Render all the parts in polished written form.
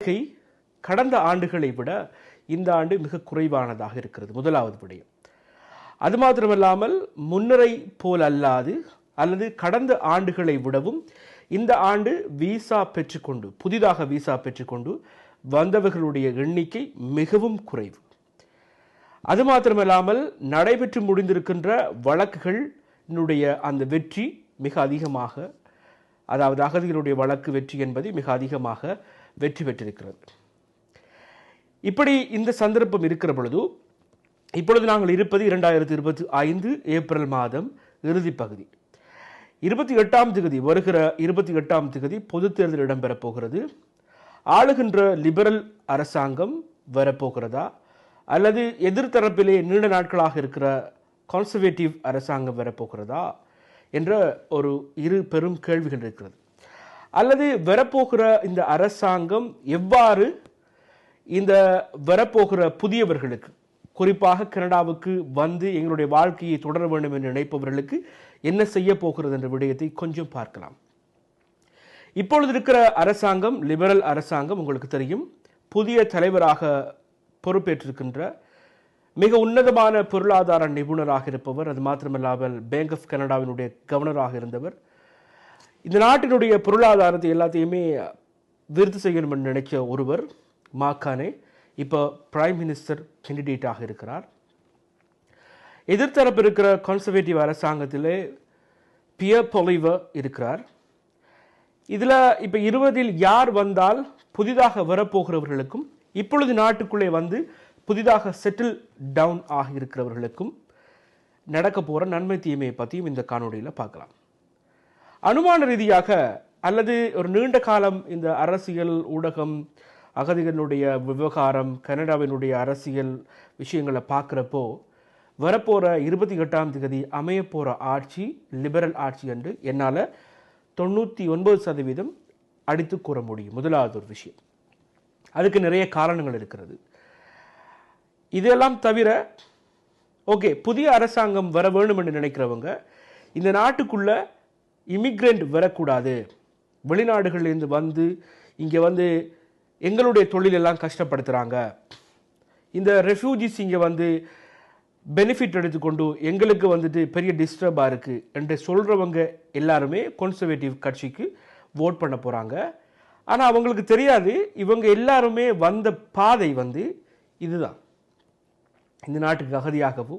வாழ்க்கை கடந்த ஆண்டுகளை விட இந்த ஆண்டு மிக குறைவானதாக இருக்கிறது. முதலாவது விடயம். அது மாத்திரமல்லாமல் முன்னரை போல் அல்லாது அல்லது கடந்த ஆண்டுகளை விடவும் இந்த ஆண்டு விசா பெற்றுக்கொண்டு புதிதாக விசா பெற்றுக்கொண்டு வந்தவர்களுடைய எண்ணிக்கை மிகவும் குறைவு. அது மாத்திரமல்லாமல் நடைபெற்று முடிந்திருக்கின்ற வழக்குகளுடைய அந்த வெற்றி மிக அதிகமாக, அதாவது அகதிகளுடைய வழக்கு வெற்றி என்பது மிக அதிகமாக வெற்றி பெற்றிருக்கிறது. இப்படி இந்த சந்தர்ப்பம் இருக்கிற பொழுது இப்பொழுது நாங்கள் இருப்பது 2025 ஏப்ரல் மாதம் இறுதி பகுதி. 28ஆம் தேதி வருகிற 28ஆம் தேதி பொது தேர்தல் இடம்பெறப் போகிறது. ஆளுகின்ற லிபரல் அரசாங்கம் வரப்போகிறதா அல்லது எதிர்த்தரப்பிலே நீண்ட நாட்களாக இருக்கிற கன்சர்வேட்டிவ் அரசாங்கம் வரப்போகிறதா என்ற ஒரு இரு பெரும் கேள்விகள் இருக்கிறது. அல்லது வரப்போகிற இந்த அரசாங்கம் எவ்வாறு இந்த வரப்போகிற புதியவர்களுக்கு, குறிப்பாக கனடாவுக்கு வந்து எங்களுடைய வாழ்க்கையை தொடர வேண்டும் என்று நினைப்பவர்களுக்கு என்ன செய்ய போகிறது என்ற விடயத்தை கொஞ்சம் பார்க்கலாம். இப்பொழுது இருக்கிற அரசாங்கம் லிபரல் அரசாங்கம் உங்களுக்கு தெரியும். புதிய தலைவராக பொறுப்பேற்றிருக்கின்ற மிக உன்னதமான பொருளாதார நிபுணராக இருப்பவர், அது மாத்திரமல்லாமல் பேங்க் ஆஃப் கனடாவினுடைய கவர்னராக இருந்தவர். இந்த நாட்டினுடைய பொருளாதாரத்தை எல்லாத்தையுமே விருத்தி செய்யணும் என்று நினைச்ச ஒருவர் மாக்கானே இப்போ பிரைம் மினிஸ்டர் கேண்டிடேட்டாக இருக்கிறார். எதிர்த்தரப்பு இருக்கிற கன்சர்வேட்டிவ் அரசாங்கத்திலே பியர் பொலிவர் இருக்கிறார். இதில் இப்போ 20இல் யார் வந்தால் புதிதாக வரப்போகிறவர்களுக்கும் இப்பொழுது நாட்டுக்குள்ளே வந்து புதிதாக செட்டில் டவுன் ஆகி இருக்கிறவர்களுக்கும் நடக்க போகிற நன்மை தீமையை பற்றியும் இந்த காணொலியில் பார்க்கலாம். அனுமான ரீதியாக அல்லது ஒரு நீண்ட காலம் இந்த அரசியல் ஊடகம் அகதிகளுடைய விவகாரம் கனடாவினுடைய அரசியல் விஷயங்களை பார்க்குறப்போ வரப்போகிற 28ஆம் தேதி அமைய போகிற ஆட்சி லிபரல் ஆட்சி என்று என்னால் 99% அடித்து கூற முடியும். முதலாவது ஒரு விஷயம். அதுக்கு நிறைய காரணங்கள் இருக்கிறது. இதெல்லாம் தவிர ஓகே, புதிய அரசாங்கம் வர வேண்டும் என்று நினைக்கிறவங்க இந்த நாட்டுக்குள்ள இமிக்ரெண்ட் வரக்கூடாது, வெளிநாடுகளிலிருந்து வந்து இங்கே வந்து எங்களுடைய தொழிலெல்லாம் கஷ்டப்படுத்துகிறாங்க, இந்த ரெஃப்யூஜிஸ் இங்கே வந்து பெனிஃபிட் எடுத்துக்கொண்டு எங்களுக்கு வந்துட்டு பெரிய டிஸ்டர்பாக இருக்குது என்று சொல்கிறவங்க எல்லாருமே கன்சர்வேட்டிவ் கட்சிக்கு ஓட் பண்ண போகிறாங்க. ஆனால் அவங்களுக்கு தெரியாது இவங்க எல்லாருமே வந்த பாதை வந்து இதுதான். இந்த நாட்டுக்கு அகதியாகவோ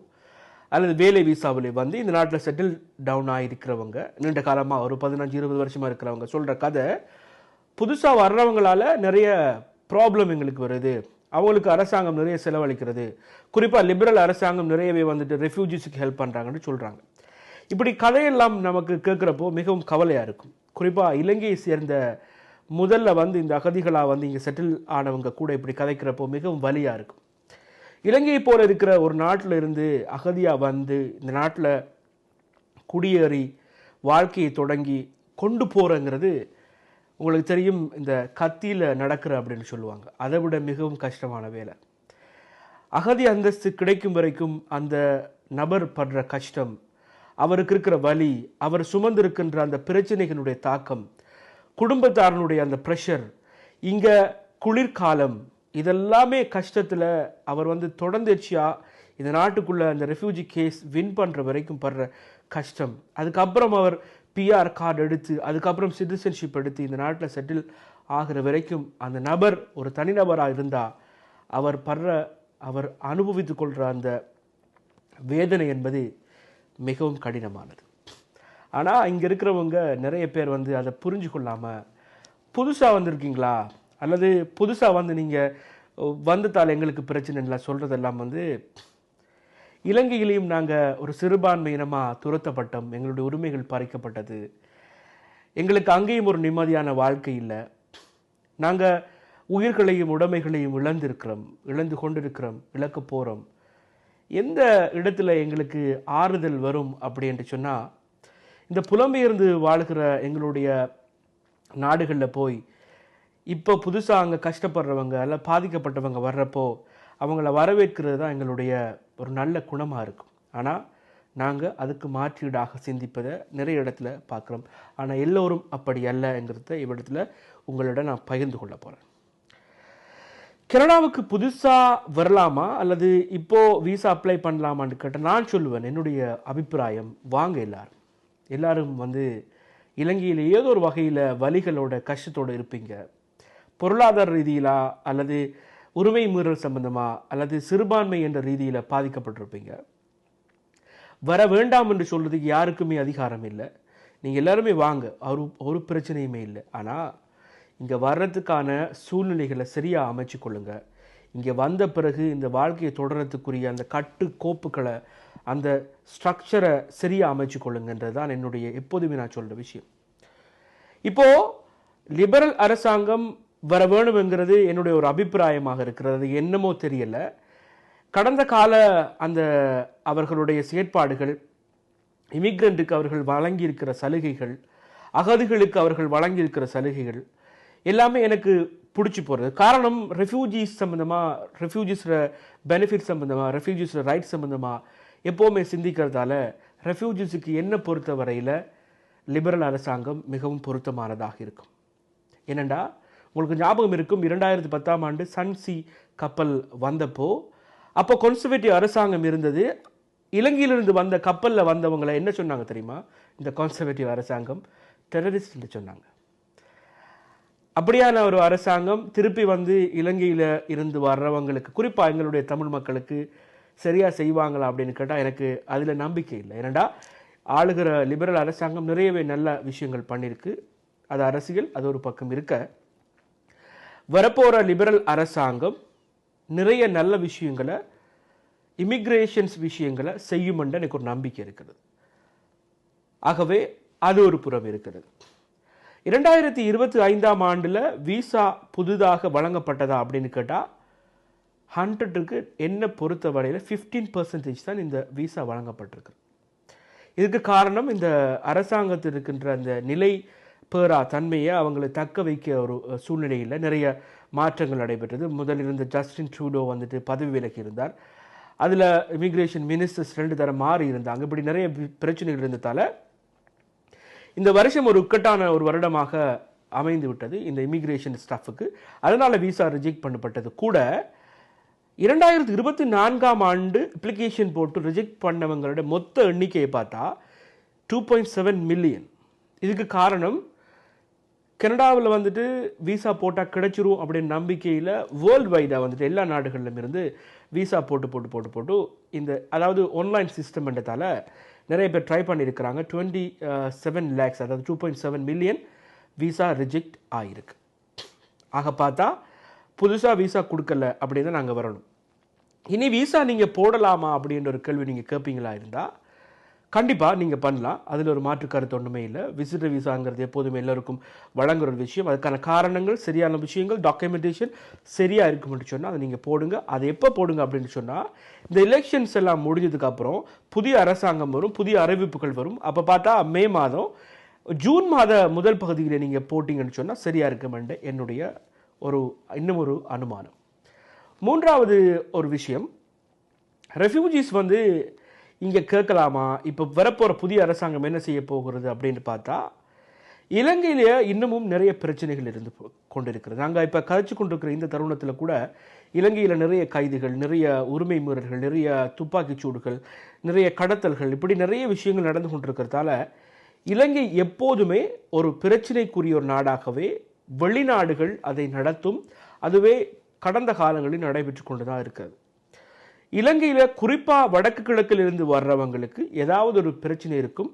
அல்லது வேலை வீசாவிலே வந்து இந்த நாட்டில் செட்டில் டவுன் ஆகிருக்கிறவங்க, நீண்ட காலமாக ஒரு 15-20 வருஷமாக இருக்கிறவங்க சொல்கிற கதை, புதுசாக வர்றவங்களால நிறைய ப்ராப்ளம் எங்களுக்கு வருது, அவங்களுக்கு அரசாங்கம் நிறைய செலவழிக்கிறது, குறிப்பாக லிபரல் அரசாங்கம் நிறையவே வந்துட்டு ரெஃப்யூஜிஸுக்கு ஹெல்ப் பண்ணுறாங்கன்னு சொல்கிறாங்க. இப்படி கதையெல்லாம் நமக்கு கேட்குறப்போ மிகவும் கவலையாக இருக்கும். குறிப்பாக இலங்கையை சேர்ந்த முதல்ல வந்து இந்த அகதிகளாக வந்து இங்கே செட்டில் ஆனவங்க கூட இப்படி கதைக்கிறப்போ மிகவும் வலியாக இருக்கும். இலங்கையை போல இருக்கிற ஒரு நாட்டில் இருந்து அகதியாக வந்து இந்த நாட்டில் குடியேறி வாழ்க்கையை தொடங்கி கொண்டு போகிறங்கிறது உங்களுக்கு தெரியும், இந்த கத்தியில் நடக்கிற அப்படின்னு சொல்லுவாங்க, அதை விட மிகவும் கஷ்டமான வேலை. அகதி அந்தஸ்து கிடைக்கும் வரைக்கும் அந்த நபர் படுற கஷ்டம், அவருக்கு இருக்கிற வலி, அவர் சுமந்திருக்கின்ற அந்த பிரச்சனைகளுடைய தாக்கம், குடும்பத்தாரனுடைய அந்த ப்ரெஷர், இங்கே குளிர்காலம், இதெல்லாமே கஷ்டத்தில் அவர் வந்து தொடர்ந்தேர்ச்சியாக இந்த நாட்டுக்குள்ளே அந்த ரெஃப்யூஜி கேஸ் வின் பண்ணுற வரைக்கும் படுற கஷ்டம், அதுக்கப்புறம் அவர் பிஆர் கார்டு எடுத்து அதுக்கப்புறம் சிட்டிசன்ஷிப் எடுத்து இந்த நாட்டில் செட்டில் ஆகிற வரைக்கும் அந்த நபர் ஒரு தனிநபராக இருந்தால் அவர் அனுபவித்து கொள்கிற அந்த வேதனை என்பது மிகவும் கடினமானது. ஆனால் இங்கே இருக்கிறவங்க நிறைய பேர் வந்து அதை புரிஞ்சு கொள்ளாமல், புதுசாக வந்திருக்கீங்களா அல்லது புதுசாக வந்து நீங்கள் வந்ததால் எங்களுக்கு பிரச்சனை இல்லை சொல்கிறதெல்லாம் வந்து, இலங்கையிலையும் நாங்கள் ஒரு சிறுபான்மை இனமாக துரத்தப்பட்டோம், எங்களுடைய உரிமைகள் பறிக்கப்பட்டது, எங்களுக்கு அங்கேயும் ஒரு நிம்மதியான வாழ்க்கை இல்லை, நாங்கள் உயிர்களையும் உடைமைகளையும் இழந்து கொண்டிருக்கிறோம், இழக்க போகிறோம், எந்த இடத்துல எங்களுக்கு ஆறுதல் வரும் அப்படி என்று சொன்னால், இந்த புலம்பெயர்ந்து வாழ்கிற எங்களுடைய நாடுகளில் போய் இப்போ புதுசாக அங்கே கஷ்டப்படுறவங்க அல்ல பாதிக்கப்பட்டவங்க வர்றப்போ அவங்கள வரவேற்கிறது தான் எங்களுடைய ஒரு நல்ல குணமாக இருக்கும். ஆனால் நாங்கள் அதுக்கு மாற்றீடாக சிந்திப்பதை நிறைய இடத்துல பார்க்குறோம். ஆனால் எல்லோரும் அப்படி அல்ல என்கிறத இவ்விடத்தில் உங்களிடம் நான் பகிர்ந்து கொள்ள போகிறேன். கனடாவுக்கு புதுசாக வரலாமா அல்லது இப்போ விசா அப்ளை பண்ணலாமான்னு கேட்டால் நான் சொல்லுவேன், என்னுடைய அபிப்பிராயம் வாங்க எல்லாரும் வந்து இலங்கையில் ஏதோ ஒரு வகையில் வலிகளோட கஷ்டத்தோடு இருப்பீங்க. பொருளாதார ரீதியிலா அல்லது உரிமை மீறல் சம்பந்தமாக அல்லது சிறுபான்மை என்ற ரீதியில் பாதிக்கப்பட்டிருப்பீங்க. வர வேண்டாம் என்று சொல்றதுக்கு யாருக்குமே அதிகாரம் இல்லை. நீங்கள் எல்லாருமே வாங்க, ஒரு பிரச்சனையுமே இல்லை. ஆனால் இங்கே வர்றதுக்கான சூழ்நிலைகளை சரியாக அமைச்சு கொள்ளுங்க. இங்கே வந்த பிறகு இந்த வாழ்க்கையை தொடரத்துக்குரிய அந்த கட்டுக்கோப்புகளை அந்த ஸ்ட்ரக்சரை சரியாக அமைச்சு கொள்ளுங்கன்றது தான் என்னுடைய எப்போதுமே நான் சொல்கிற விஷயம். இப்போது லிபரல் அரசாங்கம் வர வேணும்ங்கிறது என்னுடைய ஒரு அபிப்பிராயமாக இருக்கிறது. அது என்னமோ தெரியலை. கடந்த கால அந்த அவர்களுடைய செயற்பாடுகள், இமிக்ரண்ட்டுக்கு அவர்கள் வழங்கியிருக்கிற சலுகைகள், அகதிகளுக்கு அவர்கள் வழங்கியிருக்கிற சலுகைகள் எல்லாமே எனக்கு பிடிச்சி போகிறது. காரணம் ரெஃப்யூஜிஸ் சம்மந்தமாக, ரெஃப்யூஜிஸோட பெனிஃபிட் சம்மந்தமாக, ரெஃப்யூஜிஸோட ரைட்ஸ் சம்மந்தமாக எப்போவுமே சிந்திக்கிறதால ரெஃப்யூஜிஸுக்கு என்ன பொறுத்த வரையில் லிபரல் அரசாங்கம் மிகவும் பொருத்தமானதாக இருக்கும். ஏனெண்டா உங்களுக்கு ஞாபகம் இருக்கும், 2010ஆம் ஆண்டு சன்சி கப்பல் வந்தப்போ அப்போ கன்சர்வேட்டிவ் அரசாங்கம் இருந்தது. இலங்கையிலிருந்து வந்த கப்பலில் வந்தவங்களை என்ன சொன்னாங்க தெரியுமா? இந்த கன்சர்வேட்டிவ் அரசாங்கம் டெரரிஸ்ட் என்று சொன்னாங்க. அப்படியான ஒரு அரசாங்கம் திருப்பி வந்து இலங்கையில் இருந்து வர்றவங்களுக்கு, குறிப்பாக எங்களுடைய தமிழ் மக்களுக்கு சரியாக செய்வாங்களா அப்படின்னு கேட்டால் எனக்கு அதில் நம்பிக்கை இல்லை. ஏனெண்டா ஆளுகிற லிபரல் அரசாங்கம் நிறையவே நல்ல விஷயங்கள் பண்ணியிருக்கு. அது அரசியல், அது ஒரு பக்கம் இருக்க, வரப்போகிற லிபரல் அரசாங்கம் நிறைய நல்ல விஷயங்களை, இமிக்ரேஷன்ஸ் விஷயங்களை செய்யுமென்று எனக்கு ஒரு நம்பிக்கை இருக்கிறது. ஆகவே அது ஒரு புறம் இருக்கிறது. 2025ஆம் ஆண்டில் விசா புதிதாக வழங்கப்பட்டதா அப்படின்னு கேட்டால் 100க்கு என்ன பொறுத்த வரையில் 15% தான் இந்த விசா வழங்கப்பட்டிருக்கு. இதுக்கு காரணம் இந்த அரசாங்கத்தில் இருக்கின்ற அந்த நிலை பேரா தன்மையை அவங்களை தக்க வைக்க ஒரு சூழ்நிலையில் நிறைய மாற்றங்கள் நடைபெற்றது. முதல் இருந்த ஜஸ்டின் ட்ரூடோ வந்துட்டு பதவி விலகி இருந்தார். அதில் இமிக்ரேஷன் மினிஸ்டர்ஸ் 2 தரம் மாறி இருந்தாங்க. இப்படி நிறைய பிரச்சனைகள் இருந்ததால் இந்த வருஷம் ஒரு இக்கட்டான ஒரு வருடமாக அமைந்து விட்டது இந்த இமிக்ரேஷன் ஸ்டாஃபுக்கு. அதனால் விசா ரிஜெக்ட் பண்ணப்பட்டது கூட. 2024ஆம் ஆண்டு அப்ளிகேஷன் போட்டு ரிஜெக்ட் பண்ணவங்களோட மொத்த எண்ணிக்கையை பார்த்தா 2.7 மில்லியன். இதுக்கு காரணம் கனடாவில் வந்துட்டு விசா போட்டால் கிடைச்சிரும் அப்படின்னு நம்பிக்கையில் வேர்ல்டு வைடாக வந்துட்டு எல்லா நாடுகளிலும் இருந்து விசா போட்டு இந்த அதாவது ஆன்லைன் சிஸ்டம்ன்றதால நிறைய பேர் ட்ரை பண்ணியிருக்கிறாங்க. 27 lakhs, அதாவது 2.7 மில்லியன் விசா ரிஜெக்ட் ஆகிருக்கு. ஆக பார்த்தா புதுசாக விசா கொடுக்கல அப்படின்னு தான் நாங்கள் வரணும். இனி விசா நீங்கள் போடலாமா அப்படின்ற ஒரு கேள்வி நீங்கள் கேட்பீங்களா இருந்தால் கண்டிப்பாக நீங்கள் பண்ணலாம். அதில் ஒரு மாற்று கருத்து ஒன்றுமே இல்லை. விசிட்டர் விசாங்கிறது எப்போதுமே எல்லோருக்கும் வழங்குற ஒரு விஷயம். அதுக்கான காரணங்கள், சரியான விஷயங்கள், டாக்குமெண்டேஷன் சரியாக இருக்கும்னு சொன்னால் அதை நீங்கள் போடுங்க. அதை எப்போ போடுங்க அப்படின்னு சொன்னால் இந்த எலெக்ஷன்ஸ் எல்லாம் முடிஞ்சதுக்கப்புறம் புதிய அரசாங்கம் வரும், புதிய அறிவிப்புகள் வரும். அப்போ பார்த்தா மே மாதம், ஜூன் மாத முதல் பகுதியில் நீங்கள் போட்டிங்கன்னு சொன்னால் சரியாக இருக்குமென்று என்னுடைய இன்னும் ஒரு அனுமானம். மூன்றாவது ஒரு விஷயம், ரெஃப்யூஜிஸ் வந்து இங்கே கேட்கலாமா, இப்போ வரப்போகிற புதிய அரசாங்கம் என்ன செய்ய போகிறது அப்படின்னு பார்த்தா இலங்கையிலேயே இன்னமும் நிறைய பிரச்சனைகள் இருந்து கொண்டிருக்கிறது. நாங்கள் இப்போ கதைச்சு கொண்டிருக்கிற இந்த தருணத்தில் கூட இலங்கையில் நிறைய கைதுகள், நிறைய உரிமை மீறல்கள், நிறைய துப்பாக்கிச் சூடுகள், நிறைய கடத்தல்கள், இப்படி நிறைய விஷயங்கள் நடந்து கொண்டிருக்கிறதால இலங்கை எப்போதுமே ஒரு பிரச்சனைக்குரிய ஒரு நாடாகவே வெளிநாடுகள் அதை நடத்தும். அதுவே கடந்த காலங்களில் நடைபெற்று கொண்டு தான் இருக்கிறது. இலங்கையில் குறிப்பாக வடக்கு கிழக்கில் இருந்து வர்றவங்களுக்கு ஏதாவது ஒரு பிரச்சனை இருக்கும்.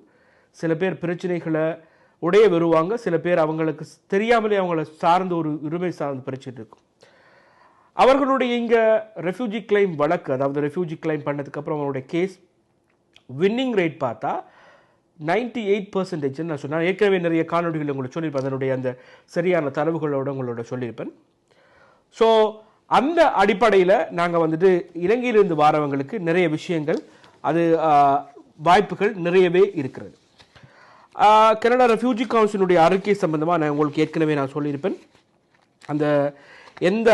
சில பேர் பிரச்சனைகளை உடைய வருவாங்க, சில பேர் அவங்களுக்கு தெரியாமலே அவங்கள சார்ந்த ஒரு உரிமை சார்ந்த பிரச்சனை இருக்கும். அவர்களுடைய இங்கே ரெஃப்யூஜி கிளைம் வழக்கு, அதாவது ரெஃப்யூஜி கிளைம் பண்ணதுக்கப்புறம் அவங்களுடைய கேஸ் வின்னிங் ரேட் பார்த்தா 98% நான் சொன்னேன். ஏற்கனவே நிறைய காணொலிகள் உங்களுக்கு சொல்லியிருப்பேன், அதனுடைய அந்த சரியான தரவுகளோடு உங்களோட சொல்லியிருப்பேன். ஸோ அந்த அடிப்படையில் நாங்கள் வந்துட்டு இலங்கையிலிருந்து வாரவங்களுக்கு நிறைய விஷயங்கள், அது வாய்ப்புகள் நிறையவே இருக்கிறது. கனடா ரெஃப்யூஜி கவுன்சிலுடைய அறிக்கை சம்பந்தமாக நான் உங்களுக்கு ஏற்கனவே நான் சொல்லியிருப்பேன். அந்த எந்த